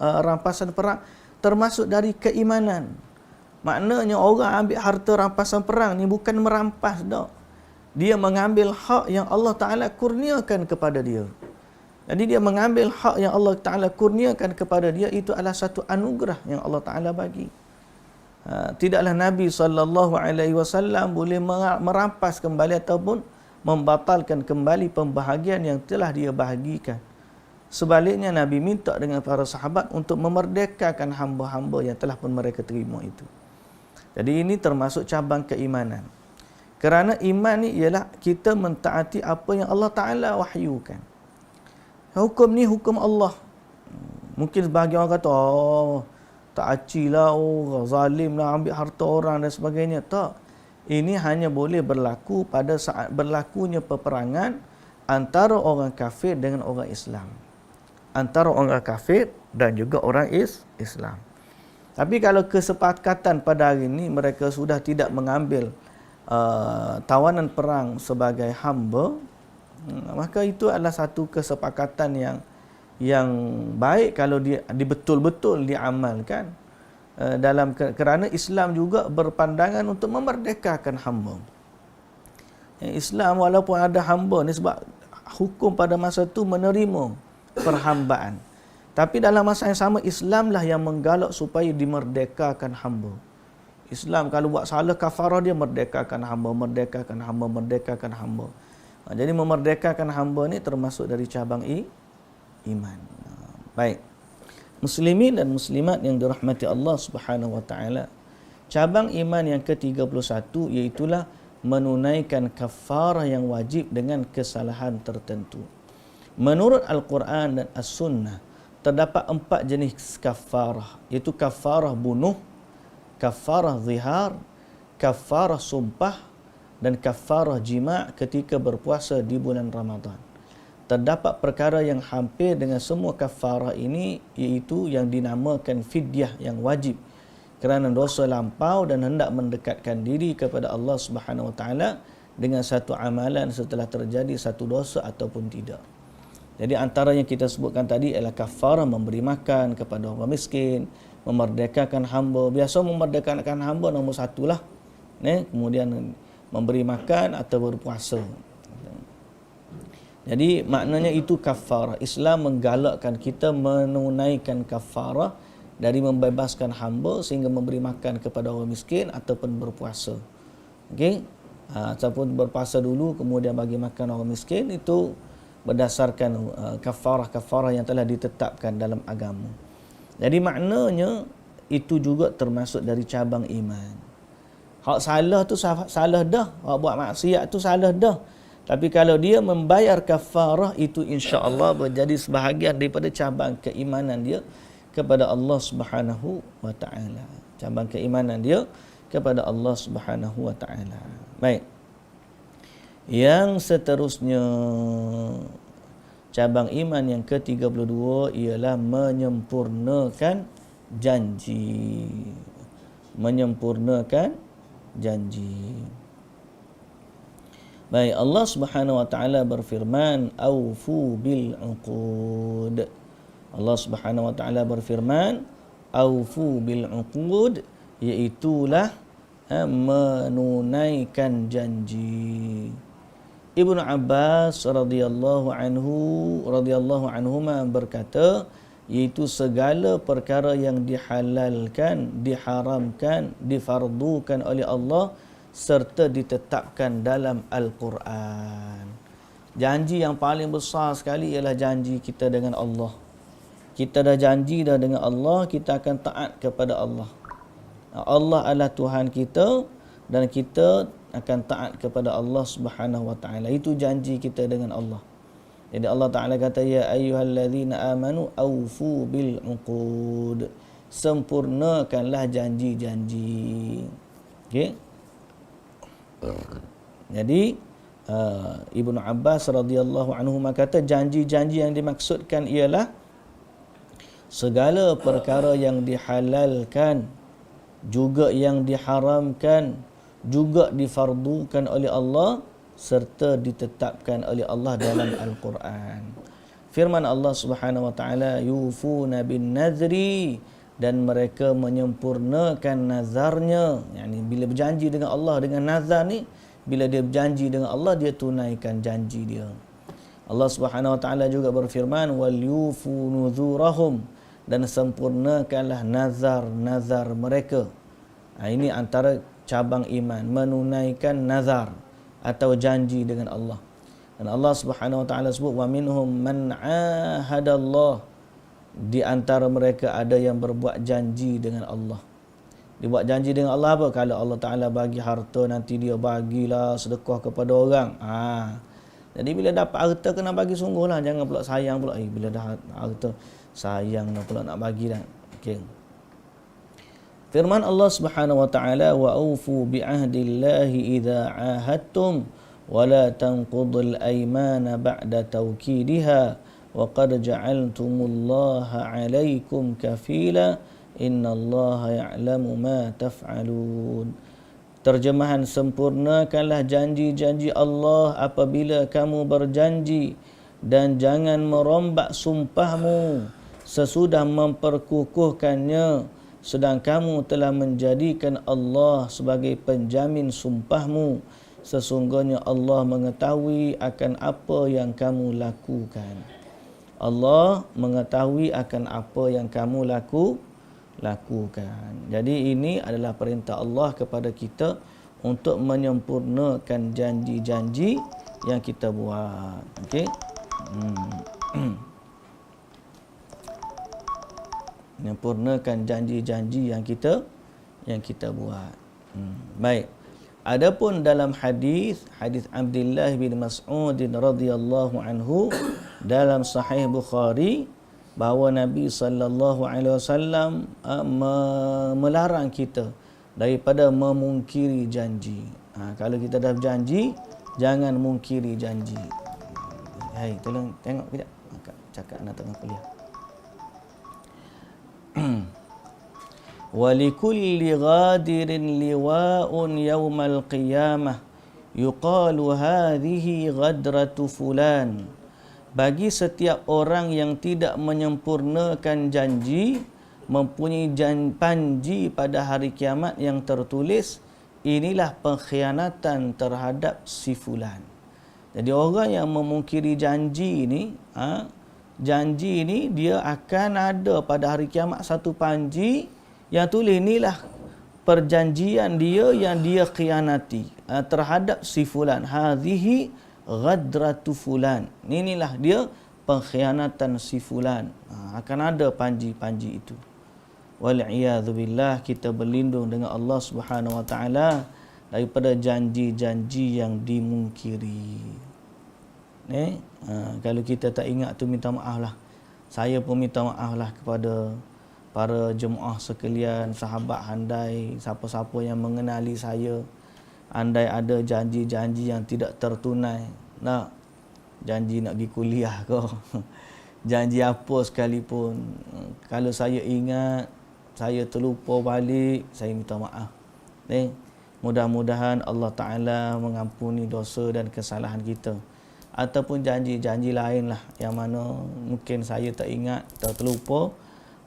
rampasan perang termasuk dari keimanan. Maknanya orang ambil harta rampasan perang ni bukan merampas dah. Dia mengambil hak yang Allah Ta'ala kurniakan kepada dia. Jadi dia mengambil hak yang Allah Ta'ala kurniakan kepada dia, itu adalah satu anugerah yang Allah Ta'ala bagi. Tidaklah Nabi SAW boleh merampas kembali ataupun membatalkan kembali pembahagian yang telah dia bahagikan. Sebaliknya Nabi minta dengan para sahabat untuk memerdekakan hamba-hamba yang telah pun mereka terima itu. Jadi ini termasuk cabang keimanan. Kerana iman ni ialah kita mentaati apa yang Allah Ta'ala wahyukan. Hukum ni hukum Allah. Mungkin sebahagian orang kata, tak acilah, zalim lah, ambil harta orang dan sebagainya. Tak. Ini hanya boleh berlaku pada saat berlakunya peperangan antara orang kafir dengan orang Islam. Antara orang kafir dan juga orang Islam. Tapi kalau kesepakatan pada hari ini mereka sudah tidak mengambil tawanan perang sebagai hamba, maka itu adalah satu kesepakatan yang baik kalau dia betul-betul diamalkan, kerana Islam juga berpandangan untuk memerdekakan hamba. Islam walaupun ada hamba ni, sebab hukum pada masa itu menerima perhambaan, tapi dalam masa yang sama Islamlah yang menggalak supaya dimerdekakan hamba. Islam kalau buat salah kafarah, dia merdekakan hamba. Jadi memerdekakan hamba ni termasuk dari cabang iman. Baik. Muslimin dan muslimat yang dirahmati Allah Subhanahu wa taala, cabang iman yang ke-31 iaitulah menunaikan kafarah yang wajib dengan kesalahan tertentu. Menurut Al-Quran dan As-Sunnah, terdapat 4 jenis kafarah, iaitu kafarah bunuh, kafarah zihar, kafarah sumpah dan kafarah jima' ketika berpuasa di bulan Ramadan. Terdapat perkara yang hampir dengan semua kafarah ini, iaitu yang dinamakan fidyah yang wajib kerana dosa lampau dan hendak mendekatkan diri kepada Allah Subhanahu wa taala dengan satu amalan setelah terjadi satu dosa ataupun tidak. Jadi antara yang kita sebutkan tadi ialah kafarah memberi makan kepada orang miskin, memerdekakan hamba. Biasa memerdekakan hamba nombor 1 lah. Kemudian memberi makan atau berpuasa. Jadi maknanya itu kafarah. Islam menggalakkan kita menunaikan kafarah dari membebaskan hamba sehingga memberi makan kepada orang miskin ataupun berpuasa. Okey? Ataupun berpuasa dulu kemudian bagi makan orang miskin, itu berdasarkan kafarah-kafarah yang telah ditetapkan dalam agama. Jadi maknanya itu juga termasuk dari cabang iman. Hak salah tu salah dah, hak buat maksiat tu salah dah. Tapi kalau dia membayar kafarah, itu insya-Allah menjadi sebahagian daripada cabang keimanan dia kepada Allah Subhanahu wa taala. Cabang keimanan dia kepada Allah Subhanahu wa taala. Baik. Yang seterusnya, cabang iman yang ke-32 ialah menyempurnakan janji. Menyempurnakan janji. Baik, Allah Subhanahu wa taala berfirman, "Aufu bil uqud." Allah Subhanahu wa taala berfirman, "Aufu bil uqud", iaitulah menunaikan janji. Ibnu Abbas radhiyallahu anhuma berkata, iaitu segala perkara yang dihalalkan, diharamkan, difardukan oleh Allah serta ditetapkan dalam Al-Quran. Janji yang paling besar sekali ialah janji kita dengan Allah. Kita dah janji dah dengan Allah, kita akan taat kepada Allah. Allah adalah Tuhan kita dan kita akan taat kepada Allah Subhanahu wa taala. Itu janji kita dengan Allah. Jadi Allah Taala kata, ya ayyuhallazina amanu aufu bil uqud. Sempurnakanlah janji-janji. Okey. Jadi Ibnu Abbas radhiyallahu anhu kata janji-janji yang dimaksudkan ialah segala perkara yang dihalalkan, juga yang diharamkan, juga difardukan oleh Allah serta ditetapkan oleh Allah dalam Al-Quran. Firman Allah Subhanahu wa taala, yufuna bin nadri, dan mereka menyempurnakan nazarnya. Yani bila berjanji dengan Allah dengan nazar ni, bila dia berjanji dengan Allah, dia tunaikan janji dia. Allah Subhanahu wa taala juga berfirman, wal yufu nuzurahum, dan sempurnakanlah nazar-nazar mereka. Ini antara cabang iman, menunaikan nazar atau janji dengan Allah. Dan Allah Subhanahu wa taala sebut, wa minhum man ahadallah, di antara mereka ada yang berbuat janji dengan Allah. Dia buat janji dengan Allah apa? Kalau Allah Taala bagi harta, nanti dia bagilah sedekah kepada orang. Jadi bila dapat harta kena bagi sungguhlah, jangan pula sayang pula. Bila dah harta sayang pula nak bagi dah. Okey. Firman Allah Subhanahu wa taala, wa aufu bi ahdillahi idza ahadtum wa la tanqudul aymana ba'da tawkidiha wa qad ja'altumullaha 'alaikum kafila innallaha ya'lamu ma taf'alun. Terjemahan, sempurnakanlah janji-janji Allah apabila kamu berjanji, dan jangan merombak sumpahmu sesudah memperkukuhkannya, sedang kamu telah menjadikan Allah sebagai penjamin sumpahmu. Sesungguhnya Allah mengetahui akan apa yang kamu lakukan. Allah mengetahui akan apa yang kamu lakukan. Jadi ini adalah perintah Allah kepada kita untuk menyempurnakan janji-janji yang kita buat. Okey. Menyempurnakan janji-janji yang kita buat. Baik. Adapun dalam hadis Abdullah bin Mas'ud radhiyallahu anhu dalam Sahih Bukhari, bahawa Nabi sallallahu alaihi wasallam melarang kita daripada memungkiri janji. Kalau kita dah berjanji, jangan mungkiri janji. Hai, tolong tengok kejap. Cakap anak tengah kuliah. Walikulli ghadirin liwa'un yawmal qiyamah yuqalu hadhihi ghadratu fulan. Bagi setiap orang yang tidak menyempurnakan janji, mempunyai panji pada hari kiamat yang tertulis, inilah pengkhianatan terhadap si fulan. Jadi orang yang memungkiri janji ini, janji ini dia akan ada pada hari kiamat satu panji yang tulis inilah perjanjian dia yang dia khianati terhadap si fulan. Hadhihi ghadratu fulan. Inilah dia pengkhianatan si fulan. Akan ada panji-panji itu. Wal'iyadzu billah, kita berlindung dengan Allah Subhanahu wa taala daripada janji-janji yang dimungkiri. Kalau kita tak ingat tu minta maaf lah. Saya pun minta maaf lah kepada para jemaah sekalian, sahabat handai, siapa-siapa yang mengenali saya. Andai ada janji-janji yang tidak tertunai. Janji nak pergi kuliah ke. Janji apa sekalipun. Kalau saya ingat, saya terlupa balik, saya minta maaf. Mudah-mudahan Allah Ta'ala mengampuni dosa dan kesalahan kita. Ataupun janji-janji lain lah yang mana mungkin saya tak ingat, terlupa.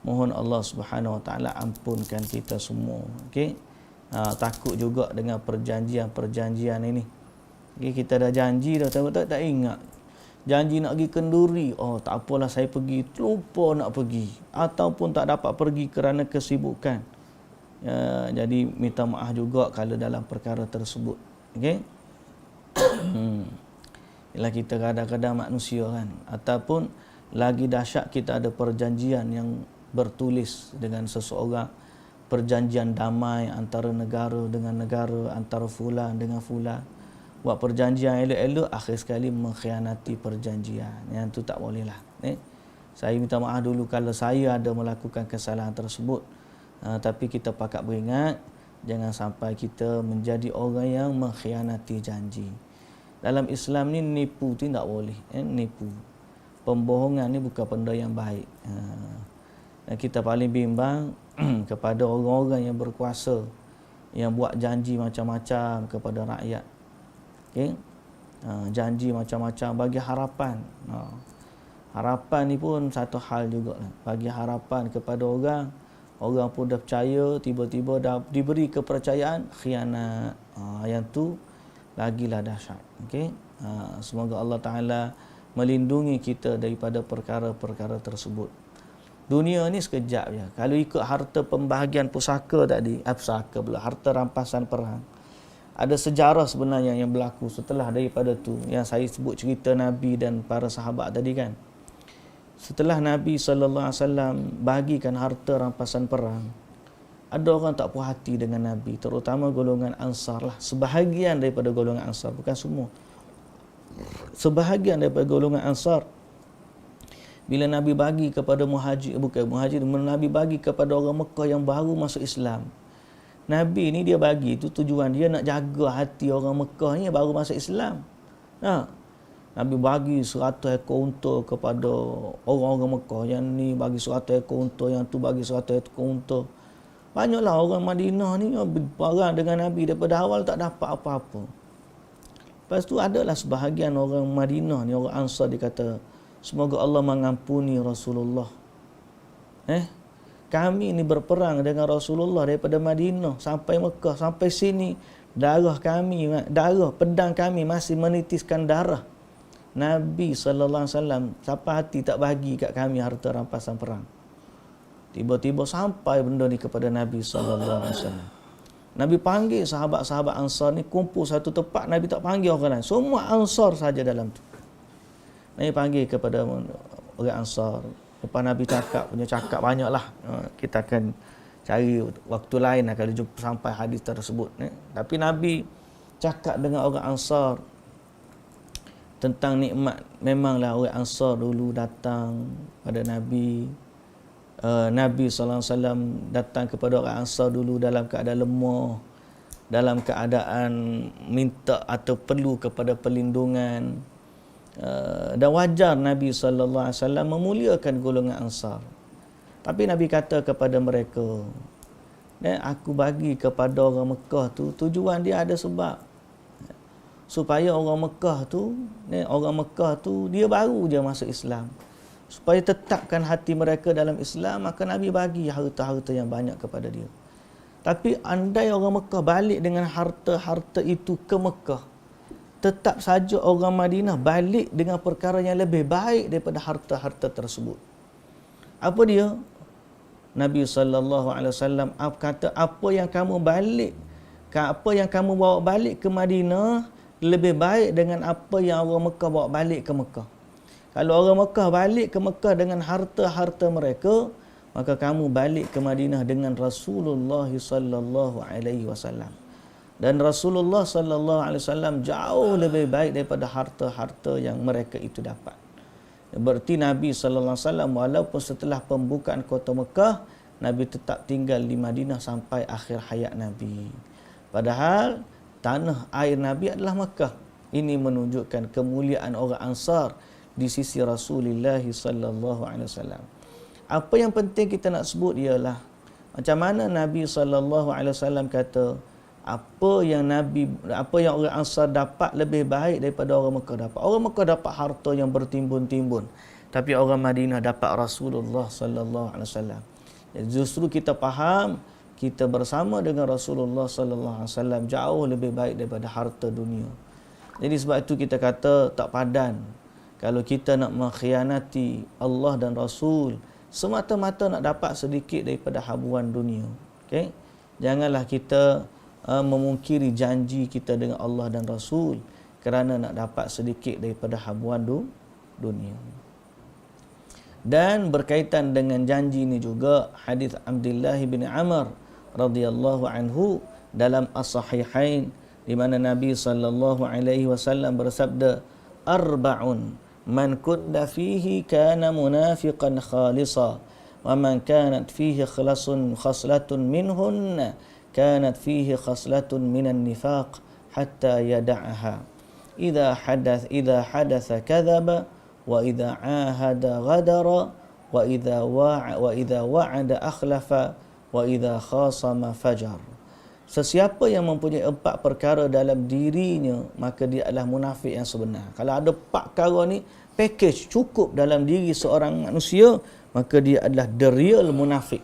Mohon Allah Subhanahu Wa Ta'ala ampunkan kita semua. Takut juga dengan perjanjian ini. Kita dah janji dah, tak ingat. Janji nak pergi kenduri, tak apalah saya pergi, lupa nak pergi. Ataupun tak dapat pergi kerana kesibukan. Jadi minta maaf juga kalau dalam perkara tersebut. Ialah kita kadang-kadang manusia kan. Ataupun lagi dahsyat kita ada perjanjian yang bertulis dengan seseorang. Perjanjian damai antara negara dengan negara, antara fulan dengan fulan. Buat perjanjian elok-elok, akhir sekali mengkhianati perjanjian. Yang tu tak boleh lah. Saya minta maaf dulu kalau saya ada melakukan kesalahan tersebut. Tapi kita pakat beringat, jangan sampai kita menjadi orang yang mengkhianati janji. Dalam Islam ni nipu tu tak boleh. Nipu. Pembohongan ni bukan benda yang baik. Dan kita paling bimbang kepada orang-orang yang berkuasa, yang buat janji macam-macam kepada rakyat. Janji macam-macam bagi harapan. Harapan ni pun satu hal juga lah. Bagi harapan kepada orang pun dah percaya, tiba-tiba dah diberi kepercayaan, khianat. Yang tu lagilah dahsyat. Semoga Allah Ta'ala melindungi kita daripada perkara-perkara tersebut. Dunia ni sekejap je. Kalau ikut harta pembahagian pusaka tadi, pusaka pula, harta rampasan perang. Ada sejarah sebenarnya yang berlaku setelah daripada tu, yang saya sebut cerita Nabi dan para sahabat tadi kan. Setelah Nabi SAW bagikan harta rampasan perang, ada orang tak puas hati dengan Nabi, terutama golongan Ansar lah. Sebahagian daripada golongan Ansar, bukan semua. Sebahagian daripada golongan Ansar, bila Nabi bagi kepada Nabi bagi kepada orang Mekah yang baru masuk Islam. Nabi ni dia bagi tu tujuan dia nak jaga hati orang Mekah ni yang baru masuk Islam. Nabi bagi 100 ekor unta kepada orang-orang Mekah. Yang ni bagi 100 ekor unta, yang tu bagi 100 ekor unta. Banyaklah orang Madinah ni barang dengan Nabi daripada awal tak dapat apa-apa. Lepas tu adalah sebahagian orang Madinah ni, orang Ansar, dia kata, semoga Allah mengampuni Rasulullah. Kami ni berperang dengan Rasulullah daripada Madinah sampai Mekah, sampai sini. Darah pedang kami masih menitiskan darah. Nabi SAW, siapa hati tak bagi kat kami harta rampasan perang. Tiba-tiba sampai benda ni kepada Nabi SAW. Nabi panggil sahabat-sahabat Ansar ni kumpul satu tempat. Nabi tak panggil orang lain. Semua Ansar saja dalam tu. Nabi panggil kepada orang Ansar. Lepas Nabi cakap banyaklah. Kita akan cari waktu lain kalau jumpa sampai hadis tersebut. Tapi Nabi cakap dengan orang Ansar tentang nikmat. Memanglah orang Ansar dulu datang pada Nabi. Nabi SAW datang kepada orang Ansar dulu dalam keadaan lemah, dalam keadaan minta atau perlu kepada perlindungan. Dan wajar Nabi SAW memuliakan golongan Ansar. Tapi Nabi kata kepada mereka, aku bagi kepada orang Mekah tu, tujuan dia ada sebab. Supaya orang Mekah tu dia baru je masuk Islam. Supaya tetapkan hati mereka dalam Islam, maka Nabi bagi harta-harta yang banyak kepada dia. Tapi andai orang Mekah balik dengan harta-harta itu ke Mekah, tetap saja orang Madinah balik dengan perkara yang lebih baik daripada harta-harta tersebut. Apa dia? Nabi SAW kata, apa yang kamu bawa balik ke Madinah lebih baik dengan apa yang orang Mekah bawa balik ke Mekah. Kalau orang Mekah balik ke Mekah dengan harta-harta mereka, maka kamu balik ke Madinah dengan Rasulullah SAW. Dan Rasulullah sallallahu alaihi wasallam jauh lebih baik daripada harta-harta yang mereka itu dapat. Berarti Nabi sallallahu alaihi wasallam walaupun setelah pembukaan kota Mekah, Nabi tetap tinggal di Madinah sampai akhir hayat Nabi. Padahal tanah air Nabi adalah Mekah. Ini menunjukkan kemuliaan orang Ansar di sisi Rasulullah sallallahu alaihi wasallam. Apa yang penting kita nak sebut ialah macam mana Nabi sallallahu alaihi wasallam kata apa yang orang Ansar dapat lebih baik daripada orang Mekah dapat. Orang Mekah dapat harta yang bertimbun-timbun, tapi orang Madinah dapat Rasulullah sallallahu alaihi wasallam. Justru kita faham kita bersama dengan Rasulullah sallallahu alaihi wasallam jauh lebih baik daripada harta dunia. Jadi sebab itu kita kata tak padan kalau kita nak mengkhianati Allah dan Rasul semata-mata nak dapat sedikit daripada habuan dunia. Okey? Janganlah kita memungkiri janji kita dengan Allah dan Rasul kerana nak dapat sedikit daripada habuan dunia. Dan berkaitan dengan janji ini juga hadis Abdullah bin Amr radhiyallahu anhu dalam as-sahihain di mana Nabi sallallahu alaihi wasallam bersabda, arba'un man kunna fihi kana munafiqan khalisa wa man kanat fihi khaslatun minhunna kanat fihi khaslatun minan nifaq hatta yada'aha idza hadatha kadhaba wa idza ahada ghadara wa idza wa'ada akhlafa wa idza khasama fajar. Sesiapa yang mempunyai 4 perkara dalam dirinya, maka dia adalah munafik yang sebenar. Kalau ada 4 perkara ni, package cukup dalam diri seorang manusia, maka dia adalah the real munafik.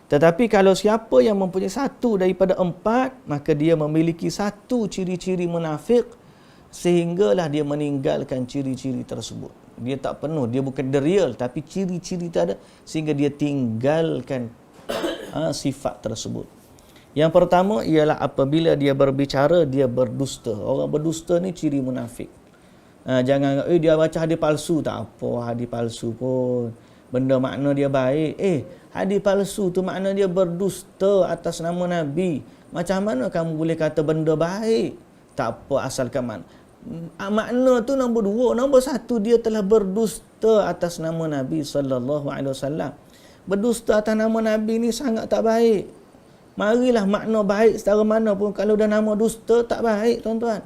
Tetapi kalau siapa yang mempunyai 1 daripada 4, maka dia memiliki 1 ciri-ciri munafik, sehinggalah dia meninggalkan ciri-ciri tersebut. Dia tak penuh, dia bukan the real, tapi ciri-ciri itu ada, sehingga dia tinggalkan sifat tersebut. Yang pertama ialah apabila dia berbicara, dia berdusta. Orang berdusta ni ciri munafik. Jangan dia baca hadis palsu, tak apa hadis palsu pun. Benda makna dia baik. Hadis palsu tu makna dia berdusta atas nama Nabi. Macam mana kamu boleh kata benda baik? Tak apa asalkan makna tu nombor 2. Nombor 1 dia telah berdusta atas nama Nabi sallallahu alaihi wasallam. Berdusta atas nama Nabi ni sangat tak baik. Marilah makna baik secara mana pun, kalau dah nama dusta tak baik tuan-tuan.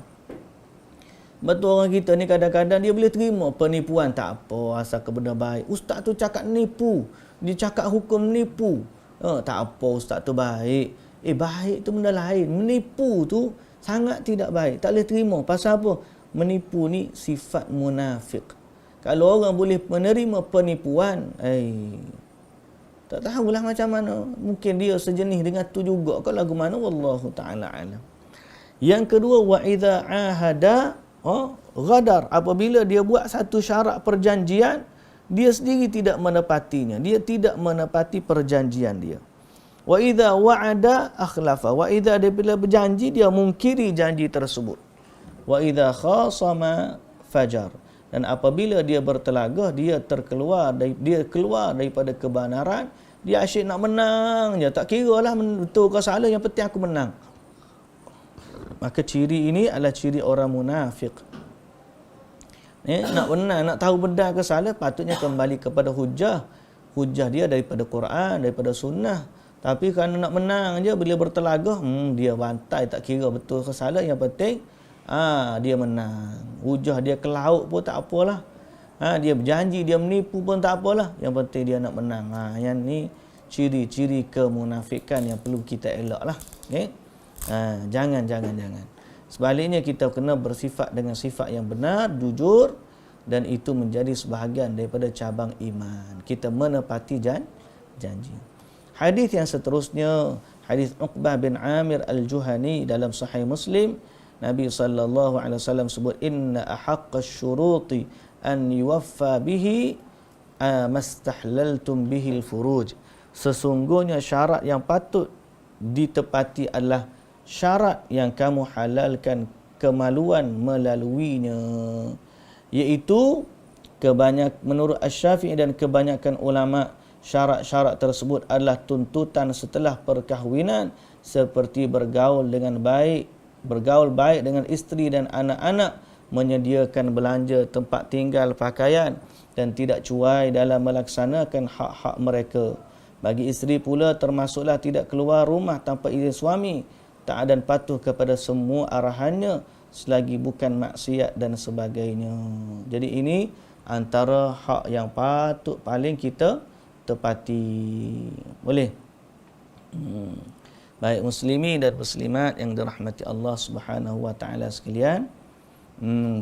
Betul orang kita ni kadang-kadang dia boleh terima penipuan, tak apa asal ke benda baik. Ustaz tu cakap nipu, dia cakap hukum nipu. Tak apa ustaz tu baik. Baik tu benda lain. Menipu tu sangat tidak baik. Tak boleh terima. Pasal apa? Menipu ni sifat munafik. Kalau orang boleh menerima penipuan, tak tahulah macam mana. Mungkin dia sejenis dengan tu juga ke lagu mana, wallahu taala alam. Yang kedua, wa idza ahada ghadar. Apabila dia buat satu syarat perjanjian, dia sendiri tidak menepatinya. Dia tidak menepati perjanjian dia. Wa idza wa'ada akhlafa. Wa idza dia bila berjanji, dia mungkiri janji tersebut. Wa idza khasama fajar. Dan apabila dia bertelagah, dia keluar daripada kebenaran, dia asyik nak menang je, tak kira lah betul ke salah, yang penting aku menang. Maka ciri ini adalah ciri orang munafik. Nak menang, nak tahu benar ke salah, patutnya kembali kepada hujah. Hujah dia daripada Quran, daripada sunnah. Tapi kerana nak menang je, bila bertelagah, dia bantai, tak kira betul ke salah, yang penting dia menang. Hujah dia ke laut pun tak apalah. Dia berjanji, dia menipu pun tak apalah. Yang penting dia nak menang. Yang ni ciri-ciri kemunafikan yang perlu kita elak lah. Okay? Jangan. Sebaliknya kita kena bersifat dengan sifat yang benar, jujur, dan itu menjadi sebahagian daripada cabang iman. Kita menepati janji. Hadis yang seterusnya, hadis Uqbah bin Amir Al-Juhani dalam Sahih Muslim, Nabi sallallahu alaihi wasallam sebut, inna ahaqqash syuruti an yuwaffa bihi mastahlaltum bihil furuj. Sesungguhnya syarat yang patut ditepati adalah syarat yang kamu halalkan kemaluan melaluinya, iaitu menurut Asy-Syafi'i dan kebanyakan ulama, syarat-syarat tersebut adalah tuntutan setelah perkahwinan seperti bergaul baik dengan isteri dan anak-anak, menyediakan belanja, tempat tinggal, pakaian, dan tidak cuai dalam melaksanakan hak-hak mereka. Bagi isteri pula termasuklah tidak keluar rumah tanpa izin suami, taat dan patuh kepada semua arahannya selagi bukan maksiat dan sebagainya. Jadi ini antara hak yang patut paling kita tepati. Boleh? Baik muslimin dan muslimat yang dirahmati Allah Subhanahu wa taala sekalian,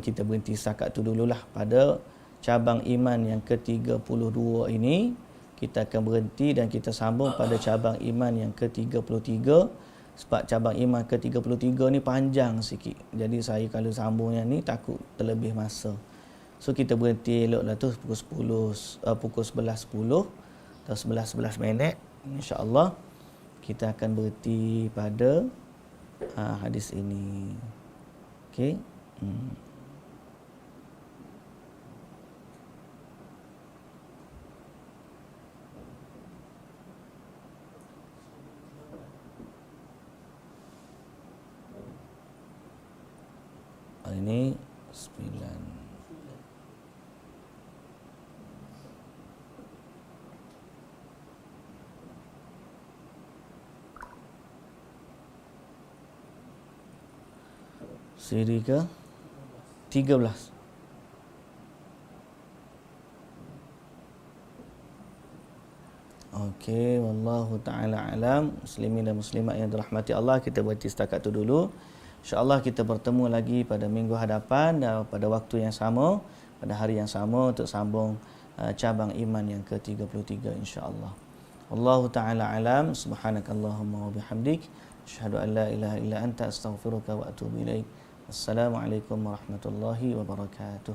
kita berhenti setakat tu dululah pada cabang iman yang ke-32 ini. Kita akan berhenti dan kita sambung pada cabang iman yang ke-33. Sebab cabang iman ke-33 ni panjang sikit. Jadi saya kalau sambung yang ni takut terlebih masa. So kita berhenti eloklah tu pukul 11.10 atau 11 minit. InsyaAllah kita akan berhenti pada hadis ini. Okey. Ini 9. Siri ke 13. Okey, wallahu taala alam. Muslimin dan muslimat yang dirahmati Allah, kita berhenti setakat tu dulu. InsyaAllah kita bertemu lagi pada minggu hadapan dan pada waktu yang sama, pada hari yang sama untuk sambung cabang iman yang ke-33 insya-Allah. Wallahu taala alam. Subhanakallahumma wa bihamdik, asyhadu an la ilaha illa anta, astaghfiruka wa atubu ilaik. Assalamualaikum warahmatullahi wabarakatuh.